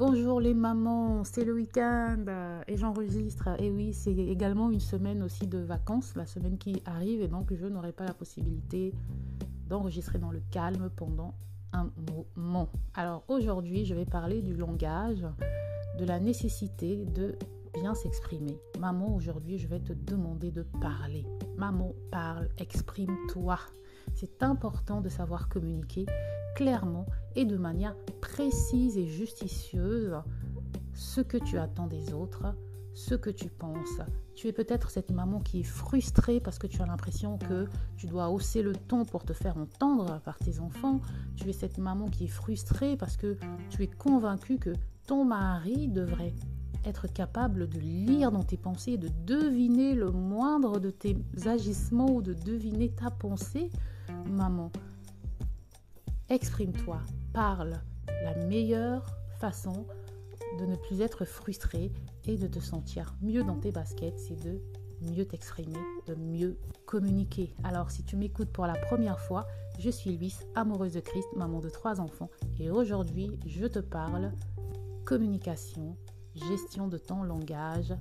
Bonjour les mamans, c'est le week-end et j'enregistre. Et oui, c'est également une semaine aussi de vacances, la semaine qui arrive, et donc je n'aurai pas la possibilité d'enregistrer dans le calme pendant un moment. Alors aujourd'hui, je vais parler du langage, de la nécessité de bien s'exprimer. Maman, aujourd'hui, je vais te demander de parler. Maman, parle, exprime-toi. C'est important de savoir communiquer clairement et de manière précise et justicieuse ce que tu attends des autres, ce que tu penses. Tu es peut-être cette maman qui est frustrée parce que tu as l'impression que tu dois hausser le ton pour te faire entendre par tes enfants. Tu es cette maman qui est frustrée parce que tu es convaincue que ton mari devrait être capable de lire dans tes pensées, de deviner le moindre de tes agissements ou de deviner ta pensée. Maman, exprime-toi, parle. La meilleure façon de ne plus être frustrée et de te sentir mieux dans tes baskets, c'est de mieux t'exprimer, de mieux communiquer. Alors, si tu m'écoutes pour la première fois, je suis Luis, amoureuse de Christ, maman de 3 enfants. Et aujourd'hui, je te parle communication, gestion de ton langage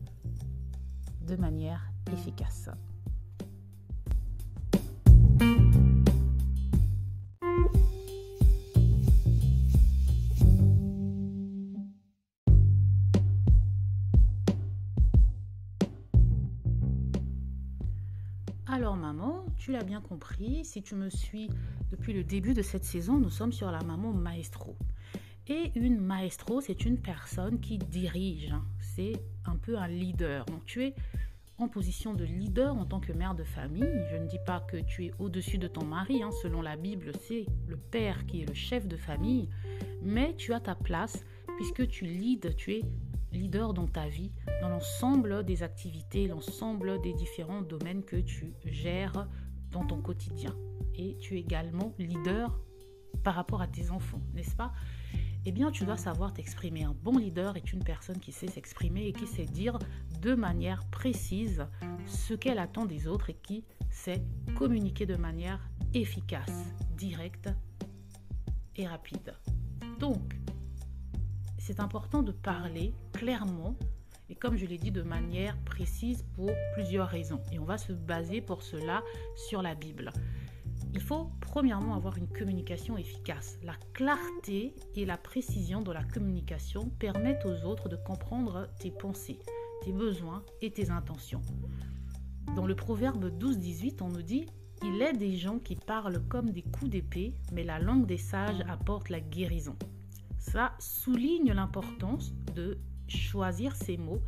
de manière efficace. Alors maman, tu l'as bien compris, si tu me suis depuis le début de cette saison, nous sommes sur la maman maestro. Et une maestro, c'est une personne qui dirige, c'est un peu un leader. Donc tu es en position de leader en tant que mère de famille. Je ne dis pas que tu es au-dessus de ton mari, selon la Bible, c'est le père qui est le chef de famille, mais tu as ta place puisque tu leads, tu es leader dans ta vie, dans l'ensemble des activités, l'ensemble des différents domaines que tu gères dans ton quotidien. Et tu es également leader par rapport à tes enfants, n'est-ce pas ? Eh bien, tu dois savoir t'exprimer. Un bon leader est une personne qui sait s'exprimer et qui sait dire de manière précise ce qu'elle attend des autres et qui sait communiquer de manière efficace, directe et rapide. Donc, c'est important de parler clairement et comme je l'ai dit de manière précise pour plusieurs raisons. Et on va se baser pour cela sur la Bible. Il faut premièrement avoir une communication efficace. La clarté et la précision dans la communication permettent aux autres de comprendre tes pensées, tes besoins et tes intentions. Dans le proverbe 12-18, on nous dit « Il est des gens qui parlent comme des coups d'épée, mais la langue des sages apporte la guérison. » Ça souligne l'importance de choisir ses mots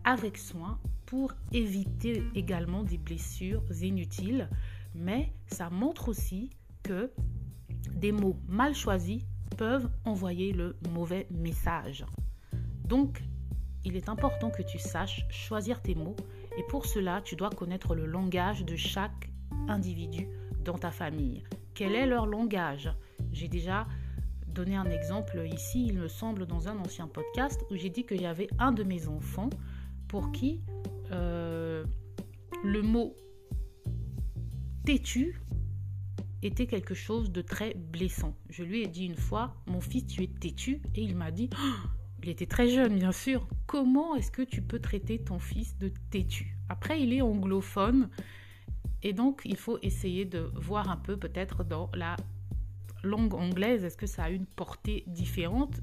avec soin pour éviter également des blessures inutiles, mais ça montre aussi que des mots mal choisis peuvent envoyer le mauvais message. Donc, il est important que tu saches choisir tes mots et pour cela, tu dois connaître le langage de chaque individu dans ta famille. Quel est leur langage ? J'ai déjà donner un exemple ici, il me semble, dans un ancien podcast où j'ai dit qu'il y avait un de mes enfants pour qui le mot têtu était quelque chose de très blessant. Je lui ai dit une fois, mon fils, tu es têtu, et il m'a dit, il était très jeune bien sûr, comment est-ce que tu peux traiter ton fils de têtu ? Après, il est anglophone et donc il faut essayer de voir un peu peut-être dans la langue anglaise, est-ce que ça a une portée différente ?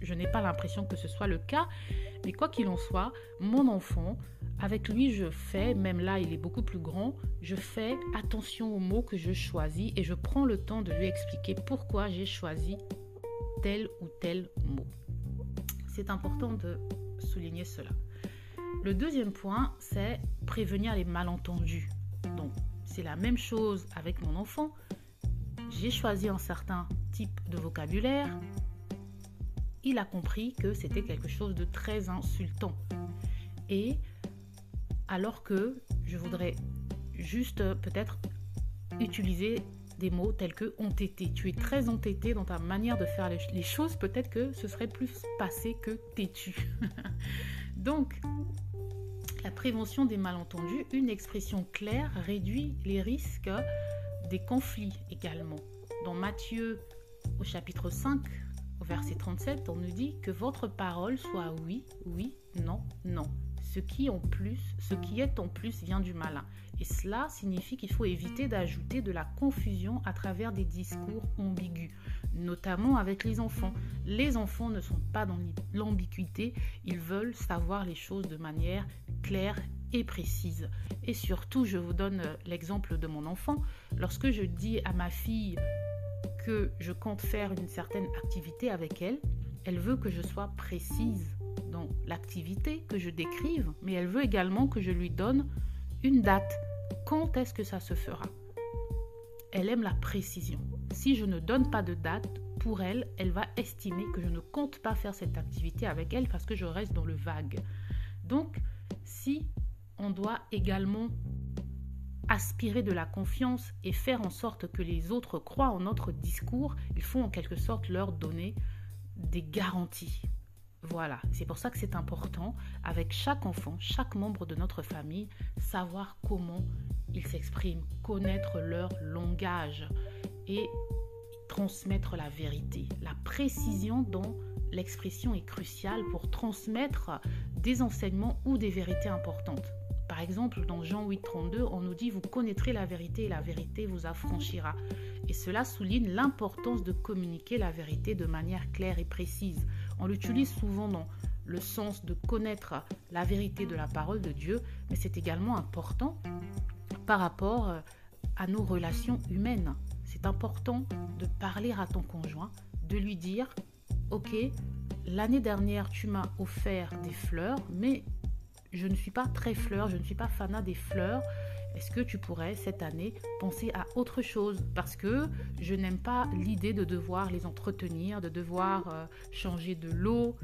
Je n'ai pas l'impression que ce soit le cas, mais quoi qu'il en soit, mon enfant, avec lui je fais, même là il est beaucoup plus grand, je fais attention aux mots que je choisis et je prends le temps de lui expliquer pourquoi j'ai choisi tel ou tel mot. C'est important de souligner cela. Le deuxième point, c'est prévenir les malentendus. Donc, c'est la même chose avec mon enfant. J'ai choisi un certain type de vocabulaire. Il a compris que c'était quelque chose de très insultant. Et alors que je voudrais juste peut-être utiliser des mots tels que entêté. Tu es très entêté dans ta manière de faire les choses. Peut-être que ce serait plus passé que têtu. Donc, la prévention des malentendus, une expression claire réduit les risques des conflits également. Dans Matthieu au chapitre 5, au verset 37, on nous dit que votre parole soit oui, oui, non, non. Ce qui est en plus vient du malin. Et cela signifie qu'il faut éviter d'ajouter de la confusion à travers des discours ambigus, notamment avec les enfants. Les enfants ne sont pas dans l'ambiguïté, ils veulent savoir les choses de manière claire et précise. Et surtout, je vous donne l'exemple de mon enfant. Lorsque je dis à ma fille que je compte faire une certaine activité avec elle, elle veut que je sois précise dans l'activité, que je décrive, mais elle veut également que je lui donne une date. Quand est-ce que ça se fera? Elle aime la précision. Si je ne donne pas de date, pour elle, elle va estimer que je ne compte pas faire cette activité avec elle parce que je reste dans le vague. Donc, si on doit également aspirer de la confiance et faire en sorte que les autres croient en notre discours, il faut en quelque sorte leur donner des garanties. Voilà, c'est pour ça que c'est important, avec chaque enfant, chaque membre de notre famille, savoir comment ils s'expriment, connaître leur langage et transmettre la vérité. La précision dans l'expression est cruciale pour transmettre des enseignements ou des vérités importantes. Par exemple, dans Jean 8,32, on nous dit « Vous connaîtrez la vérité et la vérité vous affranchira ». Et cela souligne l'importance de communiquer la vérité de manière claire et précise. On l'utilise souvent dans le sens de connaître la vérité de la parole de Dieu, mais c'est également important par rapport à nos relations humaines. C'est important de parler à ton conjoint, de lui dire « Ok, l'année dernière, tu m'as offert des fleurs, mais je ne suis pas très fleur, je ne suis pas fanat des fleurs. Est-ce que tu pourrais cette année penser à autre chose? Parce que je n'aime pas l'idée de devoir les entretenir, de devoir changer de l'eau.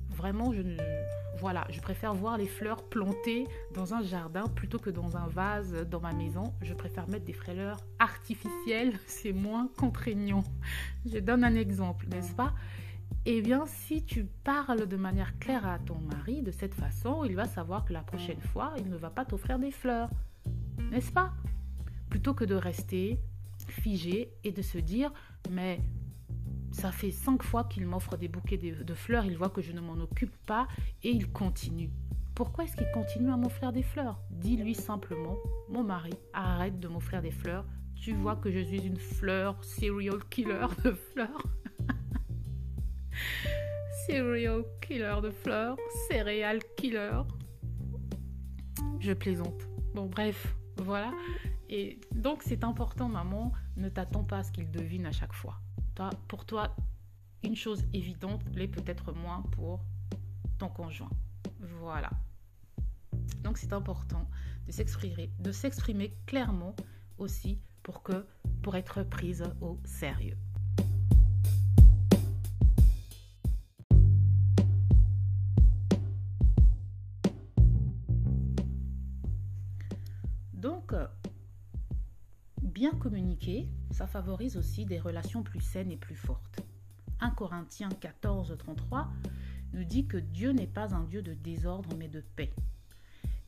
Vraiment, je préfère voir les fleurs plantées dans un jardin plutôt que dans un vase dans ma maison. Je préfère mettre des fleurs artificielles, c'est moins contraignant. Je donne un exemple, n'est-ce pas? Eh bien, si tu parles de manière claire à ton mari de cette façon, il va savoir que la prochaine fois, il ne va pas t'offrir des fleurs. N'est-ce pas? Plutôt que de rester figé et de se dire « Mais ça fait 5 fois qu'il m'offre des bouquets de fleurs, il voit que je ne m'en occupe pas et il continue. » Pourquoi est-ce qu'il continue à m'offrir des fleurs? Dis-lui simplement « Mon mari, arrête de m'offrir des fleurs. Tu vois que je suis une fleur, serial killer de fleurs. » Serial killer de fleurs, céréales killer. Je plaisante. Bon, bref, voilà. Et donc, c'est important, maman, ne t'attends pas à ce qu'il devine à chaque fois. Pour toi, une chose évidente l'est peut-être moins pour ton conjoint. Voilà. Donc, c'est important de s'exprimer clairement aussi pour être prise au sérieux. Donc, bien communiquer, ça favorise aussi des relations plus saines et plus fortes. 1 Corinthiens 14, 33 nous dit que Dieu n'est pas un Dieu de désordre mais de paix.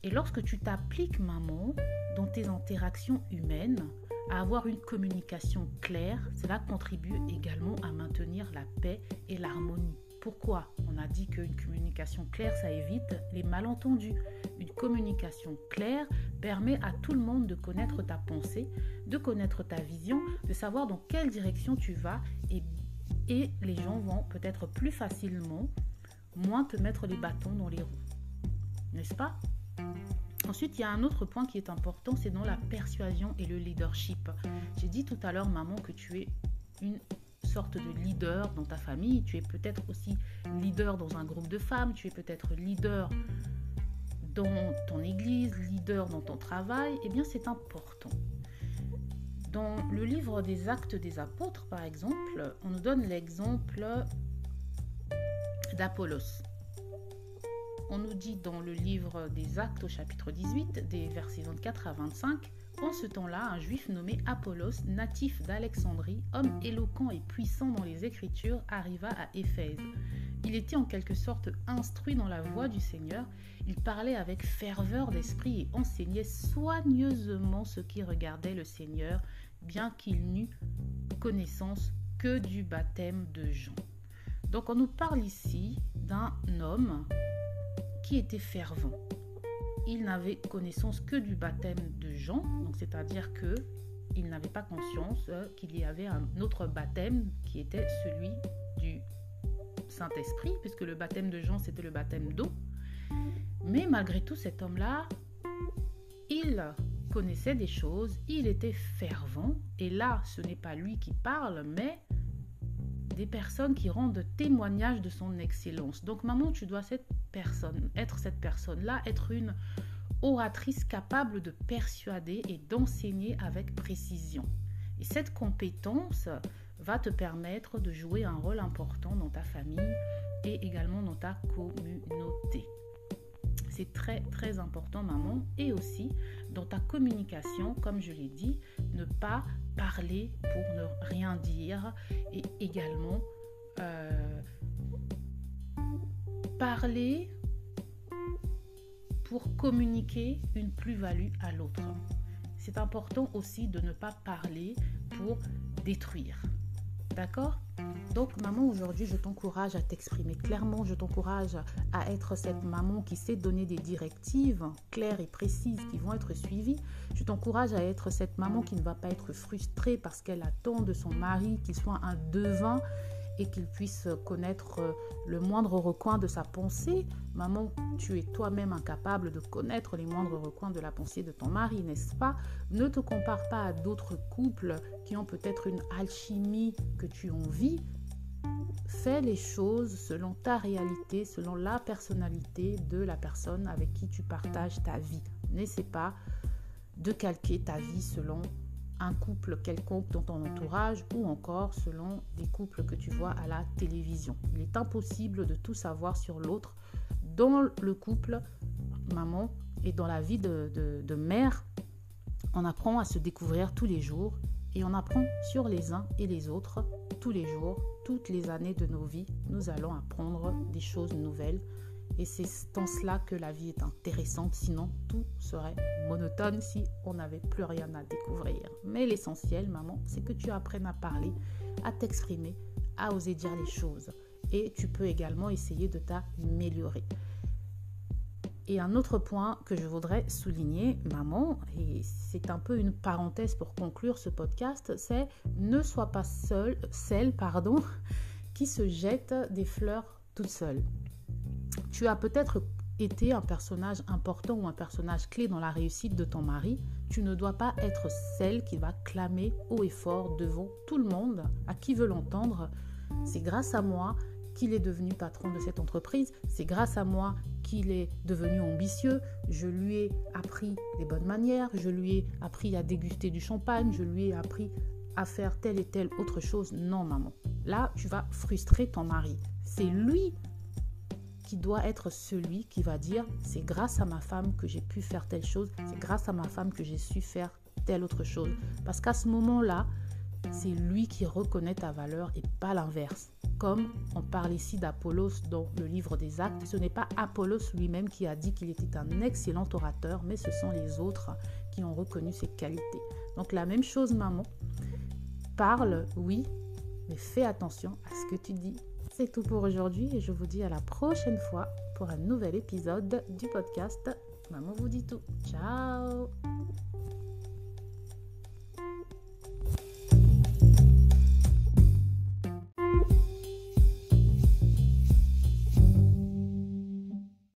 Et lorsque tu t'appliques, maman, dans tes interactions humaines, à avoir une communication claire, cela contribue également à maintenir la paix et l'harmonie. Pourquoi? On a dit qu'une communication claire, ça évite les malentendus. Une communication claire permet à tout le monde de connaître ta pensée, de connaître ta vision, de savoir dans quelle direction tu vas et les gens vont peut-être plus facilement moins te mettre les bâtons dans les roues. N'est-ce pas? Ensuite, il y a un autre point qui est important, c'est dans la persuasion et le leadership. J'ai dit tout à l'heure, maman, que tu es une sorte de leader dans ta famille. Tu es peut-être aussi leader dans un groupe de femmes. Tu es peut-être leader dans ton église, leader dans ton travail. Eh bien, c'est important. Dans le livre des Actes des Apôtres, par exemple, on nous donne l'exemple d'Apollos. On nous dit dans le livre des Actes au chapitre 18, des versets 24 à 25, « En ce temps-là, un juif nommé Apollos, natif d'Alexandrie, homme éloquent et puissant dans les Écritures, arriva à Éphèse. Il était en quelque sorte instruit dans la voie du Seigneur. Il parlait avec ferveur d'esprit et enseignait soigneusement ceux qui regardaient le Seigneur, bien qu'il n'eût connaissance que du baptême de Jean. » Donc, on nous parle ici d'un homme qui était fervent. Il n'avait connaissance que du baptême de Jean, donc c'est-à-dire qu'il n'avait pas conscience qu'il y avait un autre baptême qui était celui du Saint-Esprit, puisque le baptême de Jean, c'était le baptême d'eau. Mais malgré tout, cet homme-là, il connaissait des choses, il était fervent, et là, ce n'est pas lui qui parle, mais des personnes qui rendent témoignage de son excellence. Donc, maman, tu dois être cette personne-là, être une oratrice capable de persuader et d'enseigner avec précision. Et cette compétence va te permettre de jouer un rôle important dans ta famille et également dans ta communauté. C'est très, très important, maman. Et aussi, dans ta communication, comme je l'ai dit, ne pas parler pour ne rien dire. Et également, parler pour communiquer une plus-value à l'autre. C'est important aussi de ne pas parler pour détruire. D'accord ? Donc, maman, aujourd'hui, je t'encourage à t'exprimer clairement. Je t'encourage à être cette maman qui sait donner des directives claires et précises qui vont être suivies. Je t'encourage à être cette maman qui ne va pas être frustrée parce qu'elle attend de son mari qu'il soit un devin et qu'il puisse connaître le moindre recoin de sa pensée. Maman, tu es toi-même incapable de connaître les moindres recoins de la pensée de ton mari, n'est-ce pas ? Ne te compare pas à d'autres couples qui ont peut-être une alchimie que tu envies. Fais les choses selon ta réalité, selon la personnalité de la personne avec qui tu partages ta vie. N'essaie pas de calquer ta vie selon un couple quelconque dans ton entourage ou encore selon des couples que tu vois à la télévision. Il est impossible de tout savoir sur l'autre. Dans le couple, maman, et dans la vie de mère, on apprend à se découvrir tous les jours et on apprend sur les uns et les autres tous les jours, toutes les années de nos vies. Nous allons apprendre des choses nouvelles. Et c'est dans cela que la vie est intéressante, sinon tout serait monotone si on n'avait plus rien à découvrir. Mais l'essentiel, maman, c'est que tu apprennes à parler, à t'exprimer, à oser dire les choses. Et tu peux également essayer de t'améliorer. Et un autre point que je voudrais souligner, maman, et c'est un peu une parenthèse pour conclure ce podcast, c'est ne sois pas celle qui se jette des fleurs toute seule. Tu as peut-être été un personnage important ou un personnage clé dans la réussite de ton mari. Tu ne dois pas être celle qui va clamer haut et fort devant tout le monde, à qui veut l'entendre. C'est grâce à moi qu'il est devenu patron de cette entreprise. C'est grâce à moi qu'il est devenu ambitieux. Je lui ai appris les bonnes manières. Je lui ai appris à déguster du champagne. Je lui ai appris à faire telle et telle autre chose. Non, maman. Là, tu vas frustrer ton mari. C'est lui qui doit être celui qui va dire « c'est grâce à ma femme que j'ai pu faire telle chose, c'est grâce à ma femme que j'ai su faire telle autre chose ». Parce qu'à ce moment-là, c'est lui qui reconnaît ta valeur et pas l'inverse. Comme on parle ici d'Apollos dans le livre des Actes, ce n'est pas Apollos lui-même qui a dit qu'il était un excellent orateur, mais ce sont les autres qui ont reconnu ses qualités. Donc la même chose, maman, parle, oui, mais fais attention à ce que tu dis. C'est tout pour aujourd'hui et je vous dis à la prochaine fois pour un nouvel épisode du podcast Maman vous dit tout. Ciao!